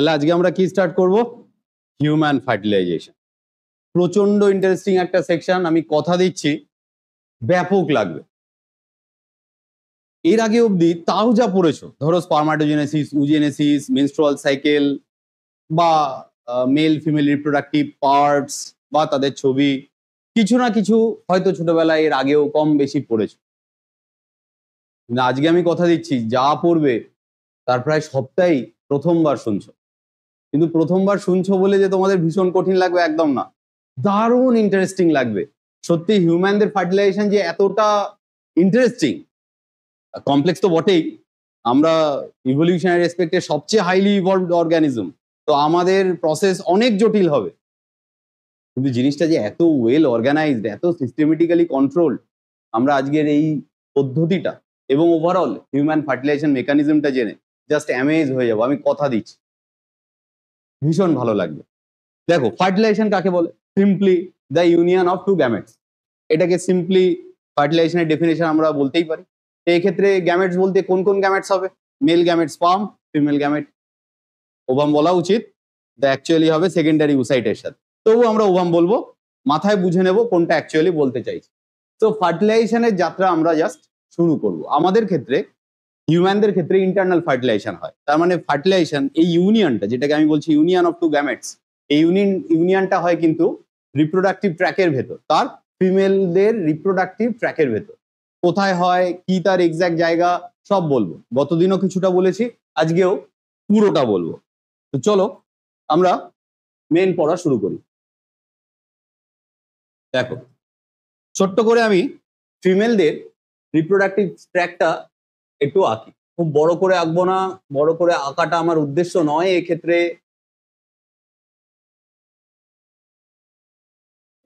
তাহলে আজকে আমরা কি স্টার্ট করব? Human fertilization. প্রচন্ড ইন্টারেস্টিং একটা সেকশন, আমি কথা দিচ্ছি ব্যাপক লাগবে। এর আগে অবধি তাও যা পড়েছো, ধরো স্পারমাটোজেনেসিস, উজেনেসিস, মেনস্ট্রুয়াল সাইকেল বা মেল ফিমেল রিপ্রোডাক্টিভ পার্টস বা তাদের ছবি, কিছু না কিছু হয়তো ছোটবেলায় এর আগেও কম বেশি পড়েছো। আজকে আমি কথা দিচ্ছি যা পড়বে তার প্রায় সবটাই প্রথমবার শুনছো। কিন্তু প্রথমবার শুনছো বলে যে তোমাদের ভীষণ কঠিন লাগবে একদম না, দারুণ ইন্টারেস্টিং লাগবে। সত্যি হিউম্যানদের ফার্টিলাইজেশন যে এতটা ইন্টারেস্টিং, কমপ্লেক্স তো বটেই। আমরা ইভলিউশনারি রেসপেক্টে সবচেয়ে হাইলি ইভলভড অর্গানিজম, তো আমাদের প্রসেস অনেক জটিল হবে, কিন্তু জিনিসটা যে এত ওয়েল অর্গানাইজড, এত সিস্টেমেটিক্যালি কন্ট্রোল, আমরা আজকের এই পদ্ধতিটা এবং ওভারঅল হিউম্যান ফার্টিলাইজেশন মেকানিজমটা জেনে জাস্ট অ্যামেজ হয়ে যাবো, আমি কথা দিচ্ছি। ভীষণ ভালো লাগবে। দেখো, ফার্টিলাইজেশন কাকে বলে? Simply the union of two gametes. এটাকে সিম্পলি ফার্টিলাইজেশনের ডেফিনেশন আমরা বলতেই পারি। এই ক্ষেত্রে গ্যামেটস বলতে কোন কোন গ্যামেটস হবে? Male gamete sperm, female gamete ovum বলা উচিত, দ্য অ্যাকচুয়ালি হবে সেকেন্ডারি ওসাইটের সাথে, তবু আমরা ওভাম বলবো, মাথায় বুঝে নেব কোনটা অ্যাকচুয়ালি বলতে চাইছি। তো ফার্টিলাইজেশনের যাত্রা আমরা জাস্ট শুরু করব। আমাদের ক্ষেত্রে, হিউম্যানদের ক্ষেত্রে ইন্টারনাল ফার্টিলাইজেশন হয়। তার মানে ফার্টিলাইজেশন, এই ইউনিয়নটা যেটাকে আমি বলছি ইউনিয়ন অফ টু গ্যামেটস, এই ইউনিয়নটা হয় কিন্তু রিপ্রোডাক্টিভ ট্র্যাকের ভেতর, তার ফিমেলদের রিপ্রোডাক্টিভ ট্র্যাকের ভেতর। কোথায় হয়, কি তার এক্সাক্ট জায়গা, সব বলবো। গতদিনও কিছুটা বলেছি, আজকেও পুরোটা বলবো। তো চলো আমরা মেন পড়া শুরু করি। দেখো, ছোট্ট করে আমি ফিমেলদের রিপ্রোডাক্টিভ ট্র্যাকটা একটু আঁকি। খুব বড় করে আঁকবো না, বড় করে আঁকাটা আমার উদ্দেশ্য নয় এক্ষেত্রে।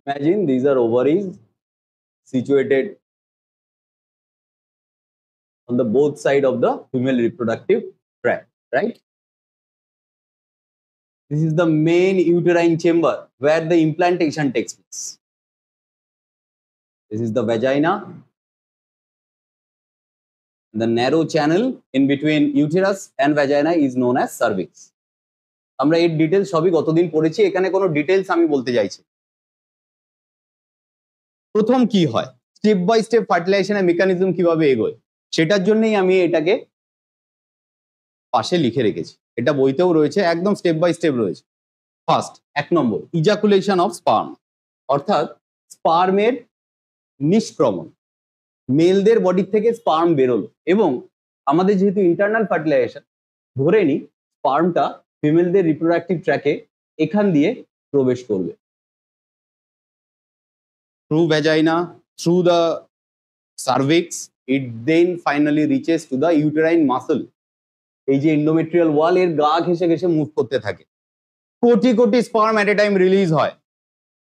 Imagine these are ovaries situated on the both side of the female reproductive tract, right? This is the main uterine chamber where the implantation takes place. This is the vagina. The narrow channel in between uterus and vagina is known as cervix. আমরা এর details সবই গতদিন পড়েছি, এখানে কোনো details আমি বলতে চাইছি। প্রথম কি হয়, স্টেপ বাই স্টেপ ফার্টিলাইজেশনের মেকানিজম কিভাবে এগোয়, সেটার জন্যই আমি এটাকে পাশে লিখে রেখেছি। এটা বইতেও রয়েছে, একদম স্টেপ বাই স্টেপ রয়েছে। First, 1 number, ejaculation of sperm, অর্থাৎ স্পার্মের নিষ্ক্রমণ। মেলদের বডি থেকে স্পার্ম বেরোলো, এবং আমাদের যেহেতু ইন্টারনাল ফার্টিলাইজেশন, ধরে নিই স্পার্মটা ফিমেলদের রিপ্রোডাক্টিভ ট্র্যাকে এখান দিয়ে প্রবেশ করবে। Through vagina, through the cervix, it then finally reaches to the uterine muscle. এই যে এন্ডোমেট্রিয়াল ওয়াল, এর গা ঘেঁষে ঘেঁষে মুভ করতে থাকে। কোটি কোটি স্পার্ম এট এ টাইম রিলিজ হয়,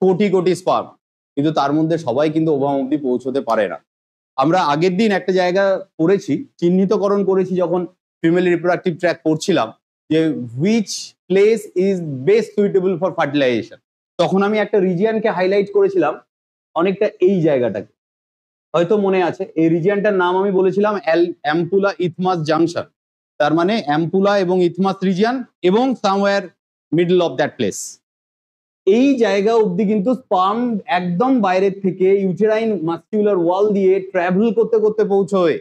কোটি কোটি স্পার্ম, কিন্তু তার মধ্যে সবাই কিন্তু ওভাম অব্দি পৌঁছতে পারে না। আমরা আগের দিন একটা জায়গা পড়েছি, চিহ্নিতকরণ করেছি যখন ফিমেল রিপ্রোডাক্টিভ ট্র্যাক পড়ছিলাম, যে which place is best suitable for fertilization. তখন আমি একটা রিজিয়নকে হাইলাইট করেছিলাম, অনেকটা এই জায়গাটাকে, হয়তো মনে আছে। এই রিজিয়নটার নাম আমি বলেছিলাম অ্যাম্পুলা ইথমাস জাংশন। তার মানে অ্যাম্পুলা এবং ইথমাস রিজিয়ন এবং somewhere middle of that place. এই জায়গা অবধি কিন্তু স্পার্ম একদম বাইরের থেকে ইউটেরাইন মাস্কিউলার ওয়াল দিয়ে ট্রাভেল করতে করতে পৌঁছয়।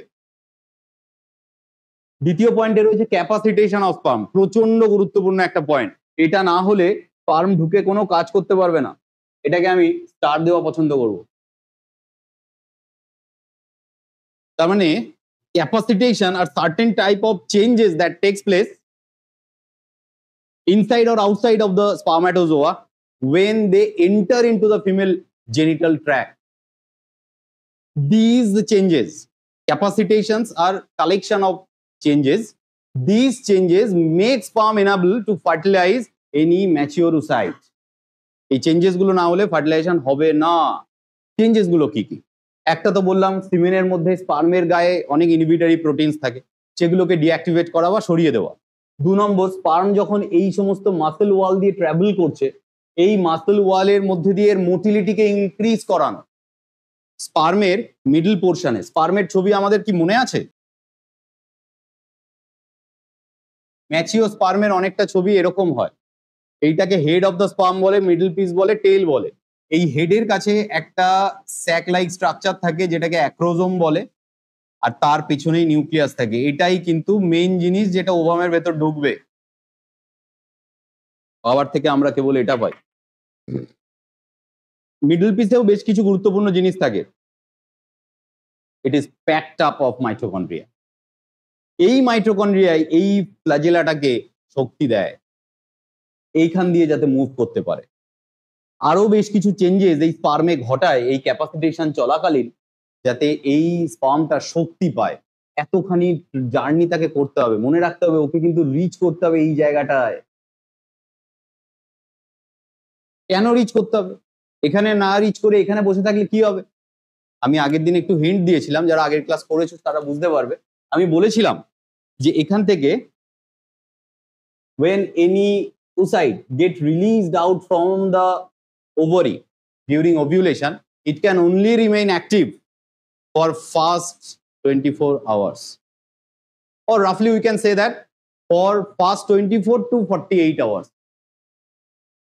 দ্বিতীয় পয়েন্টে রয়েছে ক্যাপাসিটেশন অফ স্পার্ম, প্রচন্ড গুরুত্বপূর্ণ একটা পয়েন্ট। এটা না হলে স্পার্ম ঢুকে কোনো কাজ করতে পারবে না। এটাকে আমি স্টার দেওয়া পছন্দ করব। তার মানে capacitation are certain type of changes that takes place inside or outside of the spermatozoa when they enter into the female genital tract. These changes, capacitations are collection of changes. These changes make sperm unable to fertilize any mature oocyte. এই changes গুলো না হলে fertilisation হবে না। Changes গুলো কি কি? একটা তো বললাম, সিমেনের মধ্যে স্পার্মের গায়ে অনেক ইনহিবিটরি প্রোটিনস থাকে, সেগুলোকে ডিঅ্যাক্টিভেট করা বা সরিয়ে দেওয়া। 2 নম্বর, স্পার্ম যখন এই সমস্ত মাসেল ওয়াল দিয়ে ট্রাভেল করছে, এই মাসেল ওয়ালের মধ্যে দিয়ে এর মোটিলিটিকে ইনক্রিজ করানো। স্পার্মের মিডল পোর্শনে, স্পার্মের ছবি আমাদের কি মনে আছে? ম্যাচিও স্পার্মের অনেকটা ছবি এরকম হয়। এইটাকে হেড অফ দ্য স্পার্ম বলে, মিডল পিস বলে, টেল বলে। এই হেডের কাছে একটা স্যাক লাইক স্ট্রাকচার থাকে যেটাকে অ্যাক্রোজোম বলে, আর তার পিছনেই নিউক্লিয়াস থাকে। এটাই কিন্তু মেইন জিনিস যেটা ওভামের ভেতর ঢুকবে। পাওয়ার থেকে আমরা কেবল এটা পাই। মিডল পিসেও বেশ কিছু গুরুত্বপূর্ণ জিনিস থাকে। It is packed up of mitochondria. এই মাইটোকন্ড্রিয়ায় এই ফ্ল্যাজেলাটাকে শক্তি দেয় এইখান দিয়ে যাতে মুভ করতে পারে। আরো বেশ কিছু চেঞ্জেস এই স্পার্মে ঘটায় এই ক্যাপাসিটেশন চলাকালীন, যাতে এই স্পার্মটা শক্তি পায়। এতখানি জার্নি তাকে করতে হবে, মনে রাখতে হবে ওকে কিন্তু রিচ করতে হবে এই জায়গাটায়। কেন রিচ করতে হবে? এখানে না রিচ করে এখানে বসে থাকলে কি হবে? আমি আগের দিন একটু হিন্ট দিয়েছিলাম, যারা আগের ক্লাস করেছো তারা বুঝতে পারবে। আমি বলেছিলাম যে এখান থেকে when any oocyte get released out from the ovary during ovulation, it can only remain active for first 24 hours, or roughly we can say that for first 24 to 48 hours.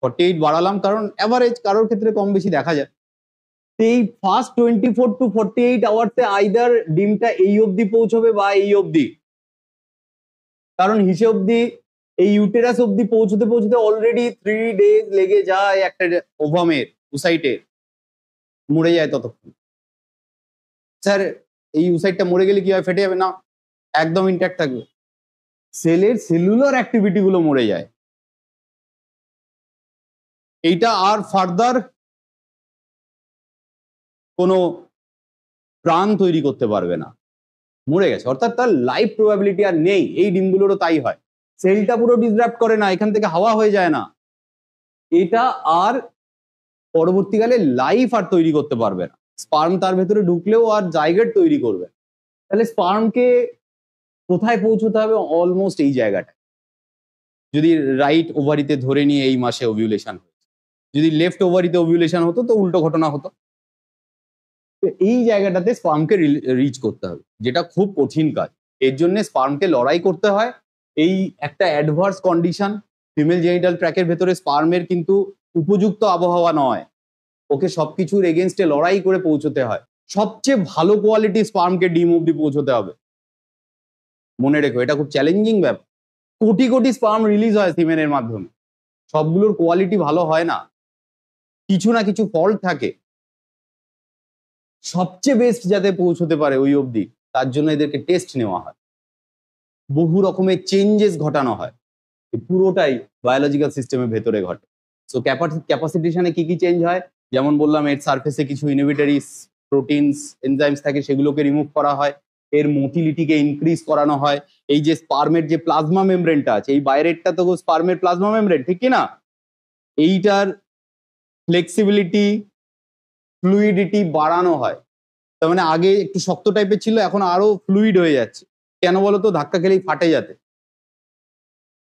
48 বাড়ালাম কারণ অ্যাভারেজ কারোর ক্ষেত্রে কম বেশি দেখা যায়। এই ফার্স্ট 24 to 48 আওয়ার্সে আইদার ডিমটা এই অবধি পৌঁছবে বা এই অবধি, কারণ হিসেব অবধি এই ইউটেরাস অবধি পৌঁছতে পৌঁছতে অলরেডি 3 days লেগে যায় একটা ওভামের, উসাইটের মরে যায় ততক্ষণ। স্যার এই উসাইটটা মরে গেলে কি হয়, ফেটে যাবে? না, একদম ইনট্যাক্ট থাকবে। সেলের সেলুলার অ্যাক্টিভিটি গুলো মরে যায়। এইটা আর ফার্দার কোনো প্রাণ তৈরি করতে পারবে না, মরে গেছে, অর্থাৎ তার লাইফ প্রবাবিলিটি আর নেই। এই ডিমগুলোরও তাই হয়, সেলটা পুরো ডিসরাপ্ট করে না, এখান থেকে হাওয়া হয়ে যায় না, এটা আর পরবর্তীকালে লাইফ আর তৈরি করতে পারবে না। স্পার্ম তার ভেতরে ঢুকলেও আর জাইগোট তৈরি করবে। তাহলে স্পার্মকে কোথায় পৌঁছতে হবে? অলমোস্ট এই জায়গাটা। যদি রাইট ওভারিতে ধরে নিয়ে এই মাসে ওভিউলেশন হয়েছে, যদি লেফট ওভারিতে ওভিউলেশন হতো তো উল্টো ঘটনা হতো। এই জায়গাটাতে স্পার্মকে রিচ করতে হবে, যেটা খুব কঠিন কাজ। এর জন্য স্পার্মকে লড়াই করতে হয়। এই একটা অ্যাডভার্স কন্ডিশন, ফিমেল জেনিটাল ট্র্যাকের ভেতরে স্পার্মের কিন্তু উপযুক্ত আবহাওয়া নয়, ওকে সবকিছুর এগেনস্টে লড়াই করে পৌঁছতে হয়। সবচেয়ে ভালো কোয়ালিটি স্পার্মকে ডিম অব্দি পৌঁছতে হবে। মনে রেখো, এটা খুব চ্যালেঞ্জিং ব্যাপার। কোটি কোটি স্পার্ম রিলিজ হয় সিমেনের মাধ্যমে, সবগুলোর কোয়ালিটি ভালো হয় না, কিছু না কিছু ফল্ট থাকে। সবচেয়ে বেস্ট যাতে পৌঁছতে পারে ওই অবধি, তার জন্য এদেরকে টেস্ট নেওয়া হয়, বহু রকমের চেঞ্জেস ঘটানো হয়। পুরোটাই বায়োলজিক্যাল সিস্টেমের ভেতরে ঘটে। সো ক্যাপাসিটেশনে কি কি চেঞ্জ হয়? যেমন বললাম, এর সারফেসে কিছু ইনহিবিটরিস, প্রোটিনস, এনজাইমস থাকে, সেগুলোকে রিমুভ করা হয়। এর মোটিলিটিকে ইনক্রিজ করানো হয়। এই যে স্পার্মের যে প্লাজমা মেমব্রেনটা আছে, এই বাইরেরটা তো স্পার্মের প্লাজমা মেমব্রেন, ঠিক কি না? এইটার ফ্লেক্সিবিলিটি, ফ্লুইডিটি বাড়ানো হয়। তার মানে আগে একটু শক্ত টাইপের ছিল, এখন আরো ফ্লুইড হয়ে যাচ্ছে। কেন বলতো? ধাক্কা খেলেই ফাটে যাতে।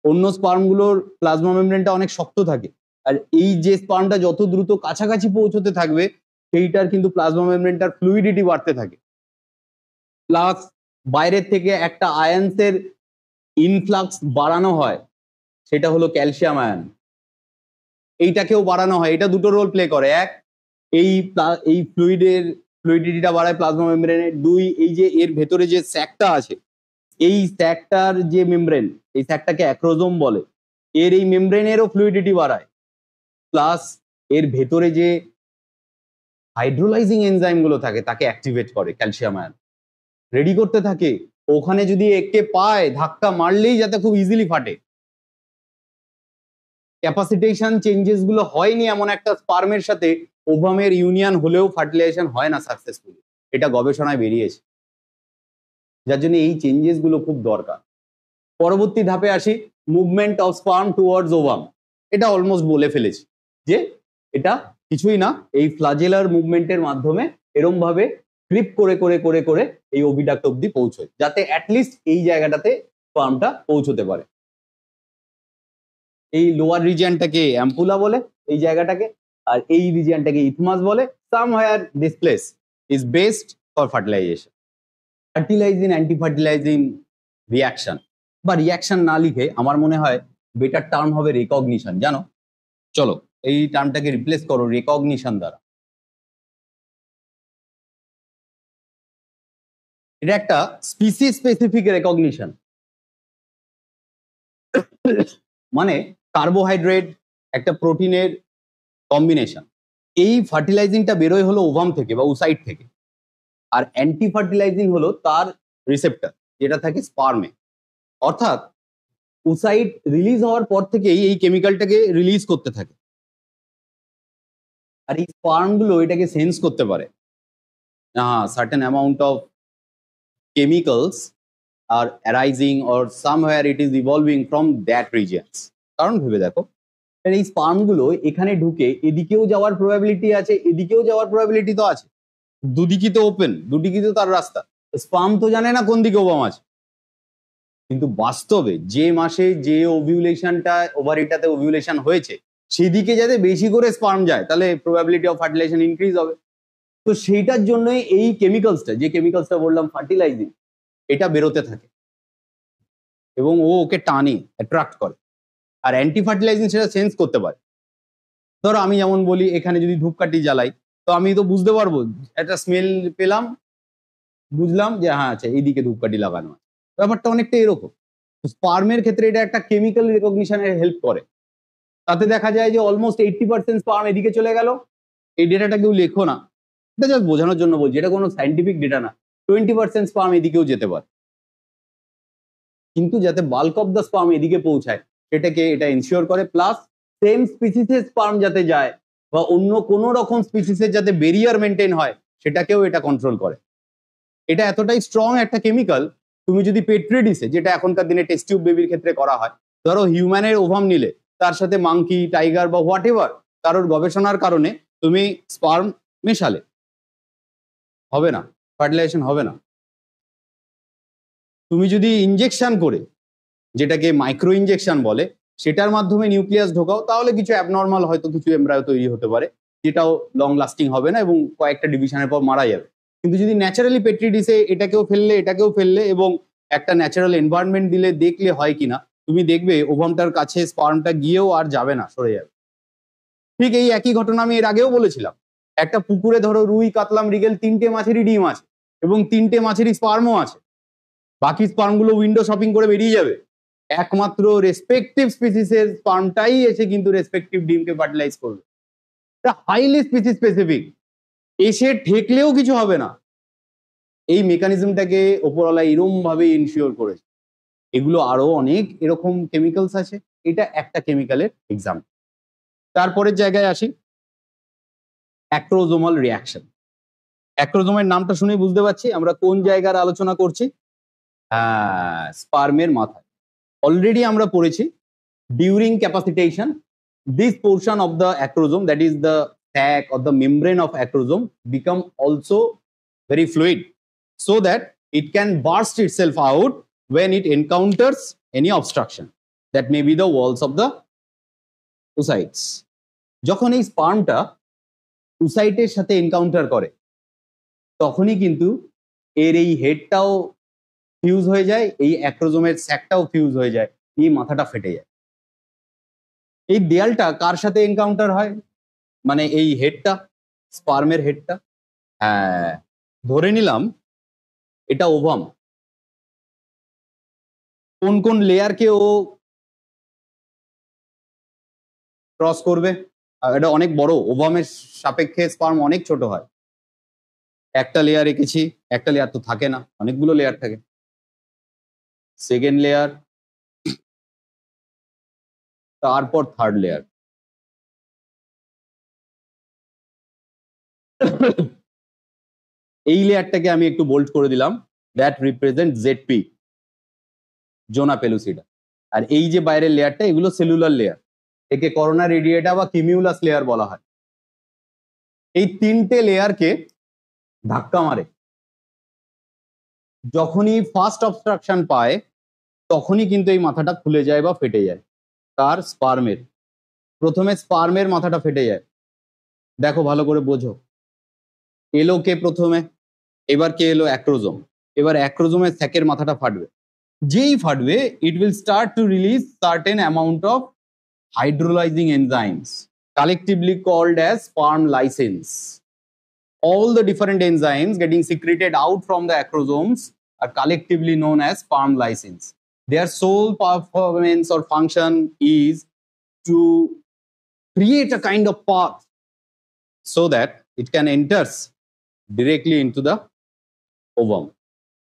অন্য স্পার্মগুলোর প্লাজমা মেমব্রেনটা অনেক শক্ত থাকে, আর এই যে স্পার্মটা যত দ্রুত কাছাকাছি পৌঁছতে থাকবে, সেইটার কিন্তু প্লাজমা মেমব্রেনটার ফ্লুইডিটি বাড়তে থাকে। প্লাস বাইরের থেকে একটা আয়ন্সের ইনফ্লাক্স বাড়ানো হয়, সেটা হলো ক্যালসিয়াম আয়ন। এইটাকেও বাড়ানো হয়। এটা দুটো রোল প্লে করে। এক, এই ফ্লুইডিটিটা বাড়ায় প্লাজমা মেমব্রেনের। দুই, এই যে এর ভেতরে যে স্যাকটা আছে, এই স্যাকটার যে মেমব্রেন, এই স্যাকটাকে অ্যাক্রোজোম বলে, এর এই মেমব্রেনেরও ফ্লুইডিটি বাড়ায়। প্লাস এর ভেতরে যে হাইড্রোলাইজিং এনজাইম গুলো থাকে, তাকে অ্যাক্টিভেট করে ক্যালসিয়াম আয়ন, রেডি করতে থাকে। ওখানে যদি একে পায়, ধাক্কা মারলেই যাতে খুব ইজিলি ফাটে। ক্যাপাসিটেশন চেঞ্জেস গুলো হয়নি এমন একটা স্পার্মের সাথে ওভামের ইউনিয়ন হলেও ফার্টিলাইজেশন হয় না সাকসেসফুলি, এটা গবেষণায় বেরিয়েছে। যার জন্য এই চেঞ্জেস গুলো খুব দরকার। পরবর্তী ধাপে আসি, movement of sperm towards ovum. এটা অলমোস্ট বলে ফেলেছি যে এটা কিছুই না, এই ফ্লাজেলার মুভমেন্টের মাধ্যমে এরম ভাবে ক্রিপ করে করে করে করে এই ওভিডাক্ট অব্দি পৌঁছয়, যাতে অ্যাটলিস্ট এই জায়গাটাতে স্পার্মটা পৌঁছতে পারে। এই লোয়ার রিজিয়নটাকে অ্যাম্পুলা বলে এই জায়গাটাকে, আর এই রিজিয়নটাকে ইথমাস বলে। Somewhere this place is best for fertilization, fertilizing anti fertilizing reaction. বা রিয়াকশন না লিখে আমার মনে হয় বেটার টার্ম হবে রেকগনিশন। জানো, চলো এই টার্মটাকে রিপ্লেস করো রেকগনিশন দ্বারা। এটা একটা স্পিসিস স্পেসিফিক রেকগনিশন। মানে কার্বোহাইড্রেট একটা প্রোটিনের কম্বিনেশন, এই ফার্টিলাইজিংটা বেরোয় হলো ওভাম থেকে বা উসাইট থেকে, আর অ্যান্টি ফার্টিলাইজিং হলো তার রিসেপ্টর যেটা থাকে স্পার্মে। অর্থাৎ উসাইট রিলিজ হওয়ার পর থেকেই এই কেমিক্যালটাকে রিলিজ করতে থাকে, আর এই স্পার্মগুলো এটাকে সেন্স করতে পারে certain amount of chemicals are arising or somewhere it is evolving from that regions। কারণ ভেবে দেখো, এই স্পার্মগুলো এখানে ঢুকে এদিকেও যাওয়ার প্রবাবিলিটি আছে, এদিকেও যাওয়ার প্রবাবিলিটি তো আছে, দুদিকই তো ওপেন, দুদিকই তো তার রাস্তা। স্পার্ম তো জানে না কোন দিকে ওভাম আছে, কিন্তু বাস্তবে যে মাসে যে ওভিউলেশনটা ওভারিটাতে ওভিউলেশন হয়েছে সেদিকে যাতে বেশি করে স্পার্ম যায়, তাহলে প্রবাবিলিটি অফ ফার্টিলাইজেশন ইনক্রিজ হবে। তো সেইটার জন্যই এই কেমিক্যালসটা, যে কেমিক্যালসটা বললাম ফার্টিলাইজিং, এটা বেরোতে থাকে এবং ও ওকে টানে, অ্যাট্রাক্ট করে। আর অ্যান্টি ফার্টিলাইজিং সেটা সেন্স করতে পারে। ধরো আমি যেমন বলি, এখানে যদি ধূপকাঠি জ্বালাই তো আমি তো বুঝতে পারবো, একটা স্মেল পেলাম, বুঝলাম যে হ্যাঁ আচ্ছা এইদিকে ধূপকাঠি লাগানো আছে। ব্যাপারটা অনেকটা এরকম। স্পার্মের ক্ষেত্রে এটা একটা কেমিক্যাল রেকগনিশনের হেল্প করে। তাতে দেখা যায় যে অলমোস্ট 80% স্পার্ম এদিকে চলে গেল। এই ডেটাটা কেউ লেখো না, এটা জাস্ট বোঝানোর জন্য বলছি, এটা কোনো সাইন্টিফিক ডেটা না। 20% স্পার্ম এদিকেও যেতে পারে, কিন্তু যাতে বাল্ক অফ দ্য স্পার্ম এদিকে পৌঁছায় সেটাকে এটা ইনশিওর করে। প্লাস সেম স্পিসিসের স্পার্ম যাতে যায় বা অন্য কোনো রকম স্পিসিসের যাতে বেরিয়ার মেনটেন হয় সেটাকেও এটা কন্ট্রোল করে। এটা এতটাই স্ট্রং একটা কেমিক্যাল, তুমি যদি পেট্রি ডিশে, যেটা এখনকার দিনে টেস্ট টিউব বেবির ক্ষেত্রে করা হয়, ধরো হিউম্যানের ওভাম নিলে তার সাথে মাংকি, টাইগার বা হোয়াট এভার কারোর গবেষণার কারণে তুমি স্পার্ম মেশালে, হবে না, ফার্টিলাইজেশন হবে না। তুমি যদি ইনজেকশন করে, যেটাকে মাইক্রো ইনজেকশন বলে, সেটার মাধ্যমে নিউক্লিয়াস ঢোকাও, তাহলে কিছু অ্যাবনর্মাল হয়তো কিছু এমব্রায়ো তৈরি হতে পারে, যেটাও লং লাস্টিং হবে না এবং কয়েকটা ডিভিশনের পর মারা যাবে। কিন্তু যদি ন্যাচারালি পেট্রি ডিশে এটাকেও ফেললে এটাকেও ফেললে এবং একটা ন্যাচারাল এনভায়রনমেন্ট দিলে দেখলে হয় কিনা, তুমি দেখবে ওভামটার কাছে স্পার্মটা গিয়েও আর যাবে না, সরে যাবে। ঠিক এই একই ঘটনা আমি এর আগেও বলেছিলাম। একটা পুকুরে ধরো রুই, কাতলা, মৃগেল, 3টে মাছেরই ডিম আছে এবং 3টে মাছেরই স্পার্মও আছে। বাকি স্পার্মগুলো উইন্ডো শপিং করে বেরিয়ে যাবে, একমাত্র রেসপেক্টিভ স্পিসিসের স্পার্মটাই এসে কিন্তু রেসপেক্টিভ ডিমকে ফার্টিলাইজ করবে। এটা হাইলি স্পিসিস স্পেসিফিক, এসে ঠেকলেও কিছু হবে না। এই মেকানিজমটাকে ওপরওয়ালা এরম ভাবে ইনশিওর করেছে। এগুলো আরো অনেক এরকম কেমিক্যালস আছে, এটা একটা কেমিক্যালের এক্সাম্পল। তারপরের জায়গায় আসি, অ্যাক্রোজোমাল রিয়াকশন। অ্যাক্রোজোমের নামটা শুনেই বুঝতে পারছি আমরা কোন জায়গার আলোচনা করছি। স্পার্মের মাথায় অলরেডি আমরা পড়েছি, during ক্যাপাসিটেশন this portion of the acrosome, that is the sac or the membrane of acrosome, become also very fluid so that it can burst itself out when it encounters any obstruction, that may be the walls of the oocytes। যখন এই স্পার্মটা oocyteর সাথে encounter করে তখনই কিন্তু এর এই হেডটাও fuse হয়ে যায়, এই অ্যাক্রোজোমের স্যাকটাও ফিউজ হয়ে যায়, এই মাথাটা ফেটে যায়। এই দেয়ালটা কার সাথে এনকাউন্টার হয়, মানে এই হেডটা, স্পার্মের হেডটা, হ্যাঁ ধরে নিলাম এটা ওভাম। কোন কোন লেয়ারকে ও ক্রস করবে? এটা অনেক বড়, ওভামের সাপেক্ষে স্পার্ম অনেক ছোট হয়। একটা লেয়ার এঁকেছি, একটা লেয়ার তো থাকে না, অনেকগুলো লেয়ার থাকে। সেকেন্ড লেয়ার, তারপর থার্ড লেয়ার। এই লেয়ারটাকে আমি একটু বোল্ড করে দিলাম, দ্যাট রিপ্রেজেন্ট জেডপি, জোনা পেলুসিডা। আর এই যে বাইরের লেয়ারটা, এগুলো সেলুলার লেয়ার, একে করোনা রেডিয়েটা বা কিমিউলাস লেয়ার বলা হয়। এই 3টে লেয়ারকে ধাক্কা মারে, যখনই ফার্স্ট অবস্ট্রাকশন পায় তখনই কিন্তু এই মাথাটা খুলে যায় বা ফেটে যায়। তার স্পার্মের, প্রথমে স্পার্মের মাথাটা ফেটে যায়। দেখো ভালো করে বোঝো, এলো কে প্রথমে, এবার কে এলো? অ্যাক্রোজোম। এবার অ্যাক্রোজোমের স্যাকের মাথাটা ফাটবে, যেই ফাটবে it will start to release certain amount of hydrolyzing enzymes collectively called as sperm lysins. All the different enzymes getting secreted out from the acrosomes are collectively known as sperm lysins. Their sole performance or function is to create a kind of path so that it can enter directly into the ovum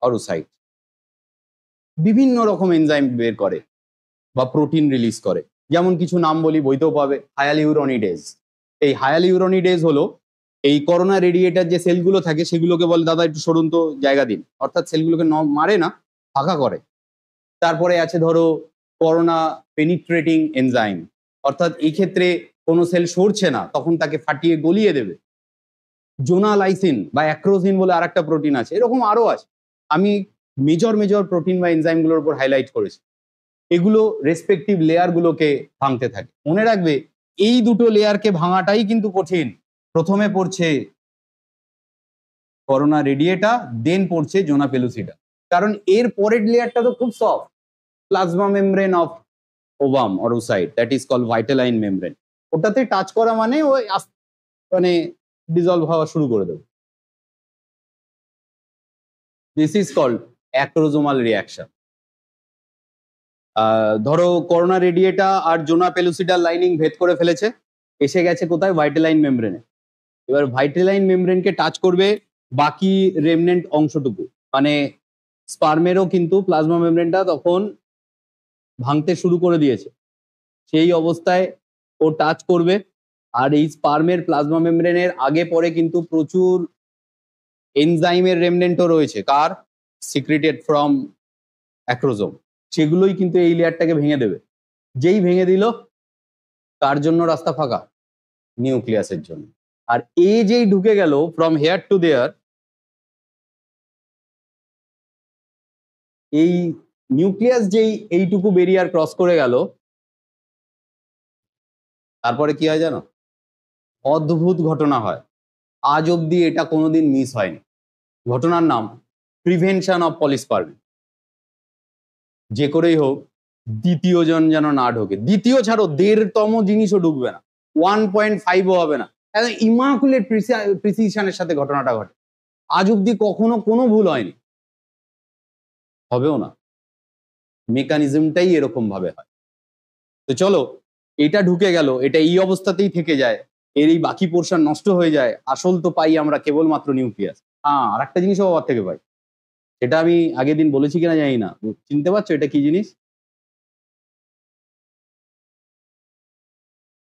or oocyte. বিভিন্ন রকম enzyme বের করে বা protein release করে, যেমন কিছু নাম বলি, বইতেও পাবে। হায়ালিউরনিডেজ। এই হায়ালিউরনিডেজ হলো এই করোনা রেডিয়েটার যে সেলগুলো থাকে সেগুলোকে বলে দাদা একটু সরুন তো, জায়গা দিন, অর্থাৎ সেলগুলোকে মারে না, ফাঁকা করে। তারপরে আছে ধরো করোনা পেনিট্রেটিং এনজাইম, অর্থাৎ এই ক্ষেত্রে কোনো সেল সরছে না তখন তাকে ফাটিয়ে গলিয়ে দেবে। জোনালাইসিন বা অ্যাক্রোজিন বলে আর একটা প্রোটিন আছে, এরকম আরো আছে। আমি মেজর প্রোটিন বা এনজাইমগুলোর উপর হাইলাইট করেছি। এগুলো রেসপেক্টিভ লেয়ারগুলোকে ভাঙতে থাকে। মনে রাখবে এই দুটো লেয়ারকে ভাঙাটাই কিন্তু কঠিন। প্রথমে পড়ছে করোনা রেডিয়েটা, দেন পড়ছে জোনা পেলুসিডা, কারণ এর পরের লেয়ারটা তো খুব soft, plasma membrane of ovum or oocyte, that is called vitelline membrane. ওটাতে টাচ করা মানে ওই মানে ডিজলভ হওয়া শুরু করে দেবে। This is called acrosomal reaction. ধরো করোনা রেডিয়েটা আর জোনা পেলুসিডার লাইনিং ভেদ করে ফেলেছে, এসে গেছে কোথায়? ভাইটালাইন মেমব্রেনে। এবার ভাইটালাইন মেমব্রেনকে টাচ করবে বাকি রেমনেন্ট অংশটুকু, মানে স্পার্মেরও কিন্তু প্লাজমা মেমব্রেনটা তখন ভাঙতে শুরু করে দিয়েছে। সেই অবস্থায় ও টাচ করবে, আর এই স্পার্মের প্লাজমা মেমব্রেনের আগে পরে কিন্তু প্রচুর এনজাইমের রেমনেন্টও রয়েছে। কার? Secreted from acrosome. সেগুলোই কিন্তু এই লেয়ারটাকে ভেঙে দেবে। যেই ভেঙে দিল, কার জন্য রাস্তা ফাঁকা? নিউক্লিয়াসের জন্য। আর যেই ঢুকে গেল ফ্রম হেয়ার টু দেয়ার, এই নিউক্লিয়াস যেই এইটুকু বেরিয়ার ক্রস করে গেল, তারপরে কি হয় জানো? অদ্ভুত ঘটনা হয়। আজ অব্দি এটা কোনোদিন মিস হয়নি। ঘটনার নাম প্রিভেনশন অফ পলিস্পার্মি। যে করেই হোক দ্বিতীয় জন যেন না ঢোকে। দ্বিতীয় ছাড়ো, 1.5তম জিনিসও ঢুকবে না, 1.5ও হবে না। একদম ইমাকুলেট প্রিসিশনের সাথে ঘটনাটা ঘটে। আজ অব্দি কখনো কোনো ভুল হয়নি, হবেও না। মেকানিজমটাই এরকম ভাবে হয়। তো চলো, এটা ঢুকে গেল, এটা এই অবস্থাতেই থেকে যায়, এর এই বাকি পোর্শন নষ্ট হয়ে যায়। আসল তো পাই আমরা কেবলমাত্র নিউক্লিয়াস। আর একটা জিনিসও বাবার থেকে পাই, এটা আমি আগের দিন বলেছি কিনা জানি না, চিনতে পারছো এটা কি জিনিস?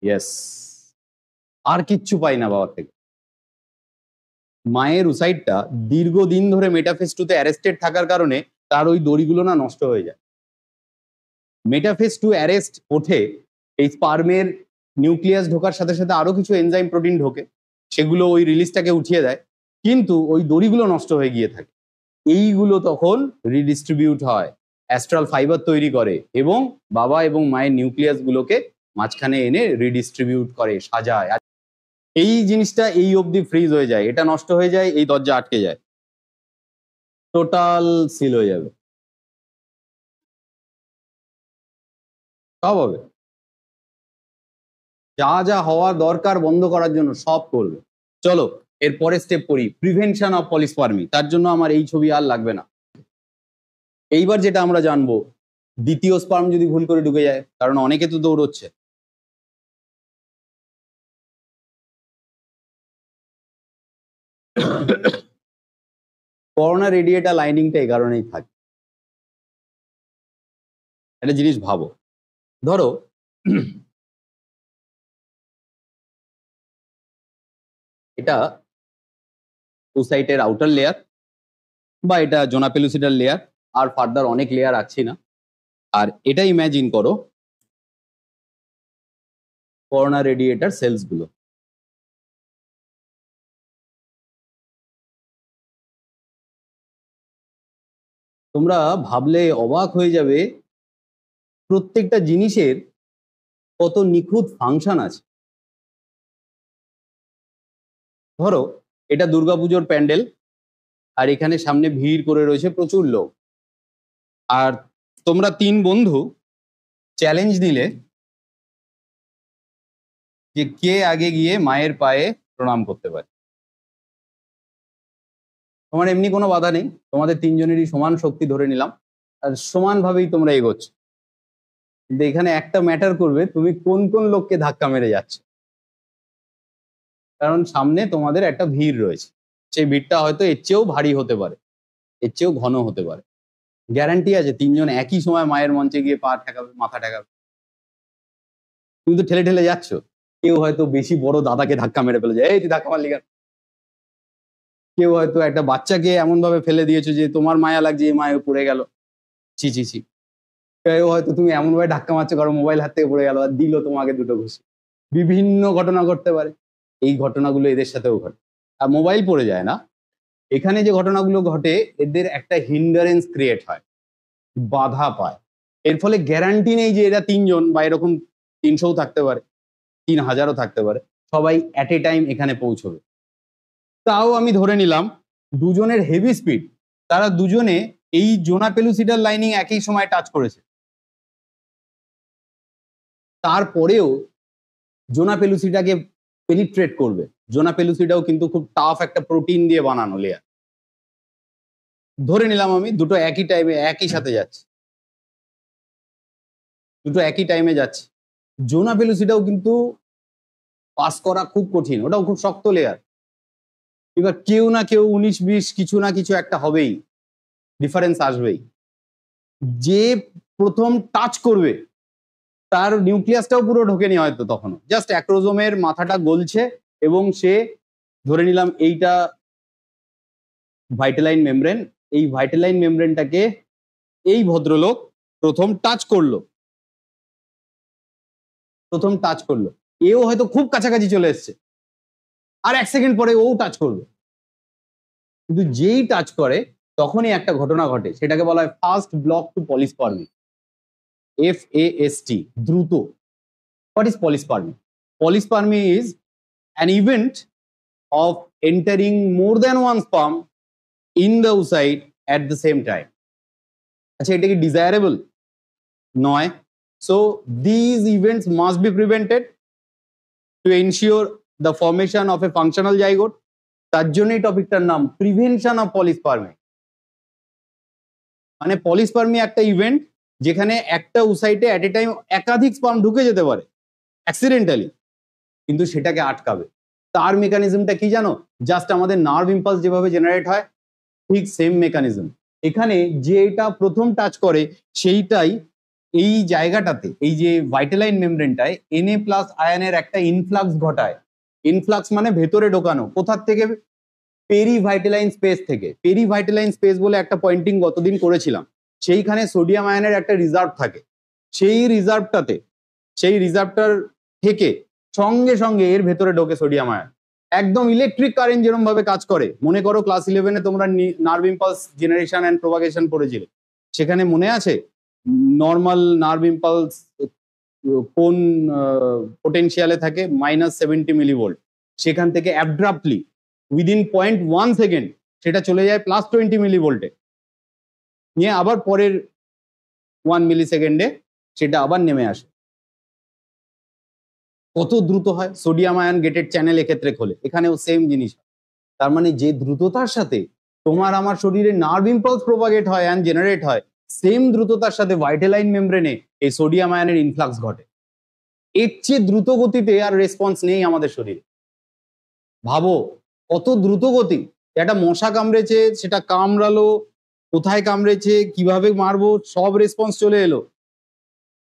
ইয়েস, আর কিচ্ছু পাই না বাবার থেকে। মায়ের উসাইডটা দীর্ঘদিন ধরে মেটাফেজ 2 তে অ্যারেস্টেড থাকার কারণে তার ওই দড়িগুলো না নষ্ট হয়ে যায়। মেটাফেজ 2 অ্যারেস্ট ওঠে, এই স্পার্মের নিউক্লিয়াস ঢোকার সাথে সাথে আরো কিছু এনজাইম প্রোটিন ঢোকে, সেগুলো ওই রিলিজটাকে উঠিয়ে দেয়, কিন্তু ওই দড়িগুলো নষ্ট হয়ে গিয়ে থাকে। এইগুলো তখন রিডিস্ট্রিবিউট হয়, অ্যাস্ট্রাল ফাইবার তৈরি করে এবং বাবা এবং মায়ের নিউক্লিয়াস গুলোকে মাঝখানে এনে রিডিস্ট্রিবিউট করে, সাজায়। এই জিনিসটা এই অবধি ফ্রিজ হয়ে যায়, এটা নষ্ট হয়ে যায়, এই দরজা আটকে যায়, টোটাল সিল হয়ে যাবে। সব হবে, যা যা হওয়া দরকার বন্ধ করার জন্য সব করবে। চলো এর পরের স্টেপ করি, প্রিভেনশন অফ পলিস্পার্মি। তার জন্য আমার এই ছবি আর লাগবে না। এইবার যেটা আমরা জানবো, দ্বিতীয় স্পার্ম যদি ভুল করে ঢুকে যায়, কারণ অনেকে তো দৌড়চ্ছে, করোনা রেডিয়েটা লাইনিংটা এই কারণেই থাকে। একটা জিনিস ভাবো, ধরো এটা ওসাইটের আউটার লেয়ার, বা এটা জোনা পেলুসিডার লেয়ার, আর ফার্দার অনেক লেয়ার আছে না। আর এটা ইমাজিন করো করোনা রেডিয়েটার সেলস গুলো। তোমরা ভাবলে অবাক হয়ে যাবে, প্রত্যেকটা জিনিসের কত নিখুঁত ফাংশন আছে। ধরো এটা দুর্গাপুজোর প্যান্ডেল, আর এখানে সামনে ভিড় করে রয়েছে প্রচুর লোক, আর তোমরা 3 বন্ধু চ্যালেঞ্জ নিলে যে কে আগে গিয়ে মায়ের পায়ে প্রণাম করতে পারে। তোমার এমনি কোনো বাধা নেই, তোমাদের 3 জনেরই সমান শক্তি ধরে নিলাম, আর সমানভাবেই তোমরা এগোচ্ছ। কিন্তু এখানে একটা ম্যাটার করবে, তুমি কোন কোন লোককে ধাক্কা মেরে যাচ্ছ। কারণ সামনে তোমাদের একটা ভিড় রয়েছে, সেই ভিড়টা হয়তো এর চেয়েও ভারী হতে পারে, এর চেয়েও ঘন হতে পারে। গ্যারান্টি আছে 3 জন একই সময় মায়ের মঞ্চে গিয়ে পা ঠেকাবে, মাথা ঠেকাবে। তুমি তো ঠেলে ঠেলে যাচ্ছ। কেউ হয়তো বেশি বড় দাদাকে ধাক্কা মেরে ফেলেছে, এই তুই ধাক্কা মারলি কেন। কেউ হয়তো একটা বাচ্চাকে এমন ভাবে ফেলে দিয়েছো যে তোমার মায়া লাগছে, এই মায়ে পড়ে গেল, ছি ছি ছি। কেউ হয়তো তুমি এমন ভাবে ধাক্কা মারছো, কারো মোবাইল হাত থেকে পড়ে গেল আর দিল তোমাকে 2টো ঘুষি। বিভিন্ন ঘটনা ঘটতে পারে, এই ঘটনাগুলো এদের সাথেও ঘটে। আর মোবাইল পড়ে যায় না, এখানে যে ঘটনাগুলো ঘটে এদের একটা হিন্ডারেন্স ক্রিয়েট হয়, বাধা পায়। এর ফলে গ্যারান্টি নেই যে এরা 3 জন বা এরকম 300ও থাকতে পারে, 3000ও থাকতে পারে, সবাই অ্যাট এ টাইম এখানে পৌঁছবে। তাও আমি ধরে নিলাম 2 জনের হেভি স্পিড, তারা 2 জনে এই জোনা পেলুসিডার লাইনিং একই সময় টাচ করেছে। তারপরেও জোনা পেলুসিডাকে পেনিট্রেট করবে। জোনা পেলুসিডাও কিন্তু খুব টাফ একটা প্রোটিন দিয়ে বানানো লেয়ার। ধরে নিলাম আমি 2টো একই টাইমে একই সাথে যাচ্ছে, 2টো একই টাইমে যাচ্ছে। জোনা পেলুসিডাও কিন্তু পাস করা খুব কঠিন, ওটাও খুব শক্ত লেয়ার। এবার কেউ না কেউ 19-20 কিছু না কিছু একটা হবেই, ডিফারেন্স আসবেই। যে প্রথম টাচ করবে তার নিউক্লিয়াসটাও পুরো ঢোকেনি হয়তো তখনও, জাস্ট অ্যাক্রোজোমের মাথাটা গলছে এবং সে ধরে নিলাম এইটা ভাইটালাইন মেমব্রেন, এই ভাইটালাইন মেমব্রেনটাকে এই ভদ্রলোক প্রথম টাচ করলো, এও হয়তো খুব কাছাকাছি চলে এসছে, আর 1 সেকেন্ড পরে ও টাচ করবে। কিন্তু যেই টাচ করে তখনই একটা ঘটনা ঘটে, সেটাকে বলা হয় ফাস্ট ব্লক টু পলিস্পার্মি, FAST, দ্রুত। What is polyspermy? Polyspermy is an event of entering more than one sperm in the oocyte at the same time. আচ্ছা, এটা কি ডিজায়ারেবল নয়? So these events must be prevented to ensure the formation of a functional zygote. তার জন্যই টপিকটার নাম prevention of পলিস্পার্মি। মানে পলিস্পার্মি একটা event যেখানে একটা oocyte এট এ টাইম একাধিক স্পার্ম ঢুকে যেতে পারে অ্যাক্সিডেন্টালি, কিন্তু সেটাকে আটকাবে। তার মেকানিজমটা কি জানো? জাস্ট আমাদের নার্ভ ইম্পালস যেভাবে জেনারেট হয় ঠিক সেম মেকানিজম। এখানে যে এটা প্রথম টাচ করে সেইটাই এই জায়গাটাতে, এই যে ভাইটালাইন মেমব্রেনটায় Na+ আয়নের একটা ইনফ্লাক্স ঘটায়। ইনফ্লাক্স মানে ভেতরে ঢোকানো। কোথার থেকে? পেরিভাইটালাইন স্পেস থেকে। পেরিভাইটালাইন স্পেস বলে একটা পয়েন্টিং গতদিন করেছিলাম, সেইখানে সোডিয়াম আয়নের একটা রিজার্ভ থাকে। সেই রিজার্ভটার থেকে সঙ্গে সঙ্গে এর ভেতরে ঢোকে সোডিয়াম আয়ন। একদম ইলেকট্রিক কারেন্ট যেরকম ভাবে কাজ করে, মনে করো ক্লাস 11-এ তোমরা nerve impulse generation and propagation পড়েছিলে, সেখানে মনে আছে নর্মাল নার্ভ ইম্পালস কোন পোটেনশিয়ালে থাকে? -70 মিলিভোল্ট। সেখান থেকে অ্যাবড্রাপ্টলি উইদিন 0.1 সেকেন্ড সেটা চলে যায় +20 মিলিভোল্টে, নিয়ে আবার পরের 1 মিলি সেকেন্ডে সেটা আবার নেমে আসে। কত দ্রুত হয়! সোডিয়াম আয়ন গেটেড চ্যানেল এক্ষেত্রে খোলে, এখানেও সেম জিনিস। তার মানে যে দ্রুততার সাথে তোমার আমার শরীরে নার্ভ ইম্পালস প্রোপাগেট হয় অ্যান্ড জেনারেট হয়, সেম দ্রুততার সাথে ভাইটালাইন মেমব্রেনে এই সোডিয়াম আয়নের ইনফ্লাক্স ঘটে। এর চেয়ে দ্রুত গতিতে আর রেসপন্স নেই আমাদের শরীরে। ভাবো কত দ্রুত গতি! একটা মশা কামড়েছে, সেটা কামড়ালো, কোথায় কামড়েছে, কিভাবে মারবো, সব রেসপন্স চলে এলো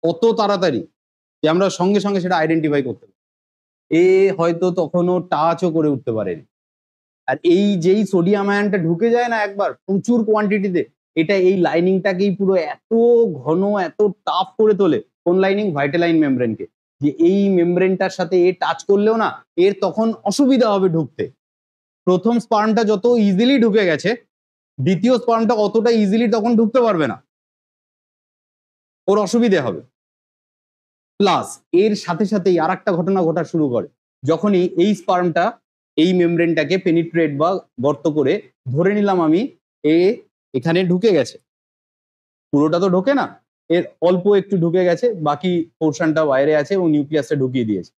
কত তাড়াতাড়ি যে আমরা সঙ্গে সঙ্গে সেটা আইডেন্টিফাই করতে পারি। এ হয়তো তখনও টাচও করে উঠতে পারেনি। আর এই যেই সোডিয়াম আয়নটা ঢুকে যায় না একবার প্রচুর কোয়ান্টিটিতে, এটা এই লাইনিংটাকেই পুরো এত ঘন, এত টাফ করে তোলে। কোন লাইনিং? ভাইটালাইন মেমব্রেনকে। যে এই মেমব্রেনটার সাথে এ টাচ করলেও না এর তখন অসুবিধা হবে ঢুকতে। প্রথম স্পার্মটা যত ইজিলি ঢুকে গেছে, দ্বিতীয় স্পার্মটা অতটা ইজিলি তখন ঢুকতে পারবে না, ওর অসুবিধে হবে। প্লাস এর সাথে সাথেই আর একটা ঘটনা ঘটা শুরু করে, যখনই এই স্পার্মটা এই মেমব্রেনটাকে পেনিট্রেট বা গর্ত করে, ধরে নিলাম আমি এখানে ঢুকে গেছে, পুরোটা তো ঢোকে না, এর অল্প একটু ঢুকে গেছে, বাকি পোর্শনটা বাইরে আছে এবং নিউক্লিয়াসটা ঢুকিয়ে দিয়েছে।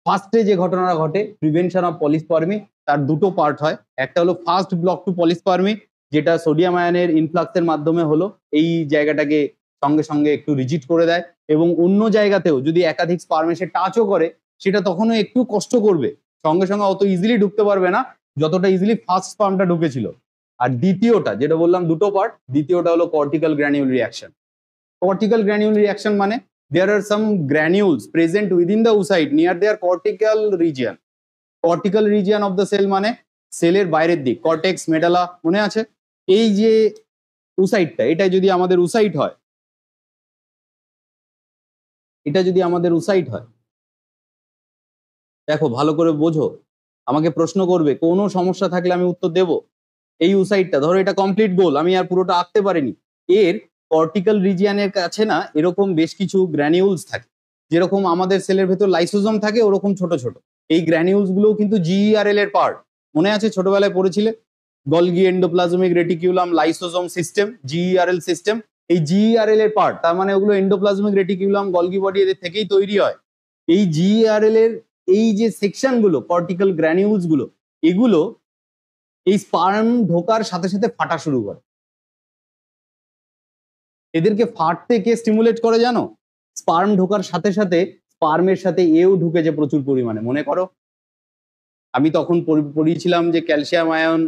ফার্স্টে যে ঘটনাটা ঘটে প্রিভেনশন অফ পলিস্পার্মি, তার দুটো পার্ট হয়। একটা হলো ফার্স্ট ব্লক টু পলিস্পার্মি, যেটা সোডিয়াম আয়নের ইনফ্লাক্সের মাধ্যমে হলো, এই জায়গাটাকে সঙ্গে সঙ্গে একটু রিজিড করে দেয়, এবং অন্য জায়গাতেও যদি একাধিক স্পার্ম এসে টাচও করে সেটা তখনও একটু কষ্ট করবে, সঙ্গে সঙ্গে অত ইজিলি ঢুকতে পারবে না যতটা ইজিলি ফার্স্ট স্পার্মটা ঢুকেছিল। আর দ্বিতীয়টা যেটা বললাম দুটো পার্ট, দ্বিতীয়টা হলো cortical granule reaction. Cortical granule reaction মানে there are some granules present within the oocyte near their cortical region. Cortical region of the cell মানে সেলের বাইরের দিক, কর্টেক্স, মেডালা, মনে আছে? এই যে oocyteটা, এটা যদি আমাদের oocyte হয়, এটা যদি আমাদের oocyte হয়, দেখো ভালো করে বোঝো, আমাকে প্রশ্ন করবে, কোনো সমস্যা থাকলে আমি উত্তর দেব। এই oocyteটা ধরো এটা কমপ্লিট গোল, আমি আর পুরোটা আঁকতে পারিনি, এর কর্টিক্যাল রিজিয়নের কাছে না এরকম বেশ কিছু গ্র্যানিউলস থাকে, যেরকম আমাদের সেলের ভেতর লাইসোজোম থাকে ওরকম ছোট ছোট এই গ্র্যানিউলস গুলো কিন্তু জিইআরএল এর পার্ট। মনে আছে ছোটবেলায় পড়েছিলে, Golgi endoplasmic reticulum lysosome system, GERL system, এই জিইআরএল এর পার্ট, তার মানে ওগুলো এন্ডোপ্লাজমিক রেটিকুলাম, গলগি বডি এদের থেকেই তৈরি হয়। এই জিইআরএল এর এই যে সেকশন গুলো, কর্টিক্যাল গ্র্যানিউলস গুলো, এগুলো এই স্পার্ম ঢোকার সাথে সাথে ফাটা শুরু করে। এদেরকে ফাটতে কে স্টিমুলেট করে জানো? স্পার্ম ঢোকার সাথে সাথে স্পার্মের সাথে এও ঢুকেছে প্রচুর পরিমাণে, মনে করো। আমি তখন পড়িয়েছিলাম যে ক্যালসিয়াম আয়ন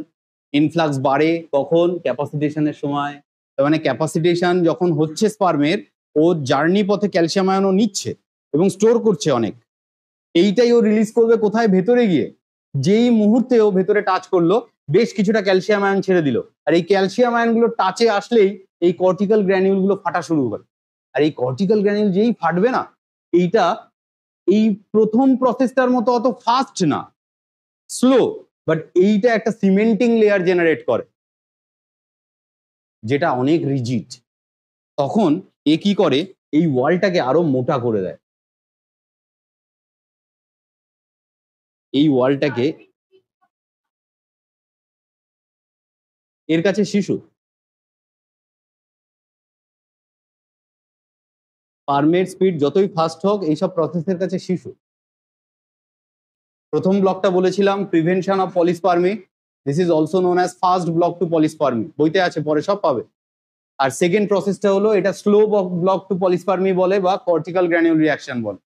ইনফ্লাক্স বাড়ে কখন? ক্যাপাসিটেশনের সময়। তার মানে ক্যাপাসিটেশন যখন হচ্ছে স্পার্মের, ও জার্নি পথে ক্যালসিয়াম আয়নও নিচ্ছে এবং স্টোর করছে অনেক, এইটাই ও রিলিজ করবে কোথায়? ভেতরে গিয়ে। যেই মুহূর্তে ও ভেতরে টাচ করলো বেশ কিছুটা ক্যালসিয়াম আয়ন ছেড়ে দিল, আর এই ক্যালসিয়াম আয়নগুলো টাচে আসলেই এই কর্টিক্যাল গ্র্যানিউল গুলো ফাটা শুরু করে। আর এই কর্টিক্যাল গ্র্যানিউল যেই ফাটবে না, এইটা এই প্রথম প্রসেসটার মতো অত ফাস্ট না, স্লো, বাট এইটা একটা সিমেন্টিং লেয়ার জেনারেট করে যেটা অনেক রিজিড। তখন এ কি করে? এই ওয়ালটাকে আরো মোটা করে দেয়, এই ওয়ালটাকে। এর কাছে শিশু, স্পার্মের স্পিড যতই ফাস্ট হোক এইসব প্রসেসের কাছে শিশু। প্রথম ব্লকটা বলেছিলাম prevention of polyspermy, this is also known as first block to polyspermy, বইতে আছে, পরে সব পাবে। আর সেকেন্ড প্রসেসটা হলো এটা স্লো ব্লক টু পলিস্পার্মি বলে বা কর্টিক্যাল গ্র্যানিউল রিঅ্যাকশন বলে।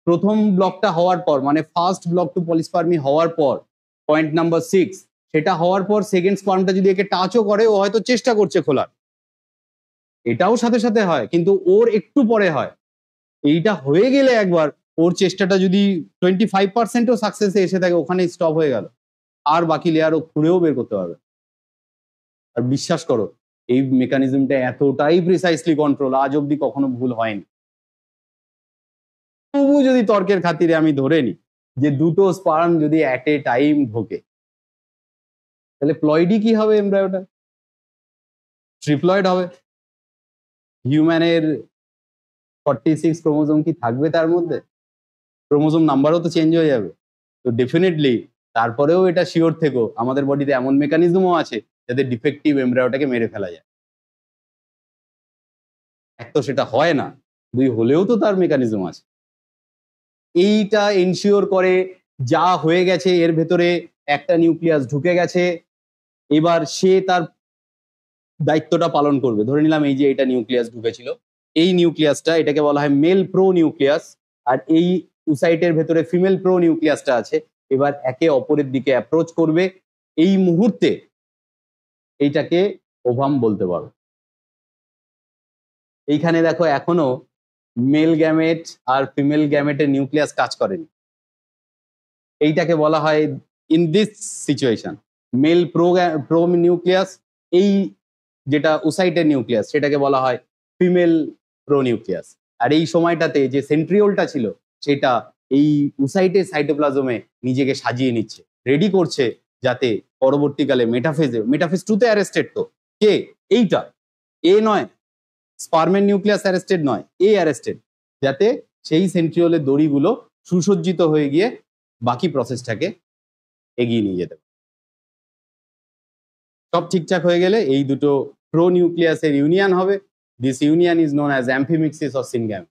প্রথম ব্লকটা হওয়ার পর মানে ফার্স্ট ব্লক টু পলিস্পার্মি হওয়ার পর, পয়েন্ট নাম্বার 6, সেটা হওয়ার পর সেকেন্ড স্পার্মটা যদি একে টাচও করে, ও হয়তো চেষ্টা করছে খোলার, এটাও সাথে সাথে হয়, কিন্তু ওর একটু পরে হয়। এইটা হয়ে গেলে একবার ওর চেষ্টাটা যদি 25%ও সাকসেসে এসে থাকে, ওখানেই স্টপ হয়ে গেল, আর বাকি লেয়ার ও খুঁড়েও বের করতে পারবে। আর বিশ্বাস করো এই মেকানিজমটা এতটাই প্রিসাইসলি কন্ট্রোল, আজ অব্দি কখনো ভুল হয়নি। তবু যদি তর্কের খাতিরে আমি ধরে নিই যে দুটো স্পার্ম যদি অ্যাট এ টাইম ঢোকে, তাহলে প্লয়েডই কি হবে? এমব্রায়োটা ট্রিপ্লয়েড হবে। হিউম্যানের 46 ক্রোমোজোম কি থাকবে তার মধ্যে? ক্রোমোজোম নাম্বারও তো চেঞ্জ হয়ে যাবে। তো ডেফিনেটলি তারপরেও এটা শিওর থেকো আমাদের বডিতে এমন মেকানিজমও আছে যাতে ডিফেক্টিভ এমব্রায়োটাকে মেরে ফেলা যায়। এক তো সেটা হয় না, দুই হলেও তো তার মেকানিজম আছে। এইটা এনশিওর করে যা হয়ে গেছে এর ভেতরে একটা নিউক্লিয়াস ঢুকে গেছে, এবার সে তার দায়িত্বটা পালন করবে। ধরে নিলাম এই যে এটা নিউক্লিয়াস ঢুকেছিল, এই নিউক্লিয়াসটা, এটাকে বলা হয় মেল প্রো নিউক্লিয়াস, আর এই উসাইটের ভেতরে ফিমেল প্রো নিউক্লিয়াসটা আছে। এবার একে অপরের দিকে অ্যাপ্রোচ করবে, এই মুহূর্তে এইটাকে ওভাম বলতে পারো। এইখানে দেখো এখনো মেল গ্যামেট আর ফিমেল গ্যামেটের নিউক্লিয়াস কাজ করেনি, এইটাকে বলা হয় in this situation male pronucleus. এই যেটা উসাইটের নিউক্লিয়াস সেটাকে বলা হয় ফিমেল প্রো নিউক্লিয়াস। আর এই সময়টাতে যে সেন্ট্রিওলটা ছিল সেটা এই উসাইটের সাইটোপ্লাজমে নিজেকে সাজিয়ে নিচ্ছে, রেডি করছে যাতে পরবর্তীকালে মেটাফেজ 2 তে অ্যারেস্টেড, তো কে? এইটা এ নয়, স্পার্মের নিউক্লিয়াস অ্যারেস্টেড নয়, এ অ্যারেস্টেড, যাতে সেই সেন্ট্রিওলের দড়িগুলো সুসজ্জিত হয়ে গিয়ে বাকি প্রসেসটাকে এগিয়ে নিয়ে যেতে পারে। সব ঠিকঠাক হয়ে গেলে এই দুটো প্রো নিউক্লিয়াসের ইউনিয়ন হবে, This union is known as amphimixis or syngamy.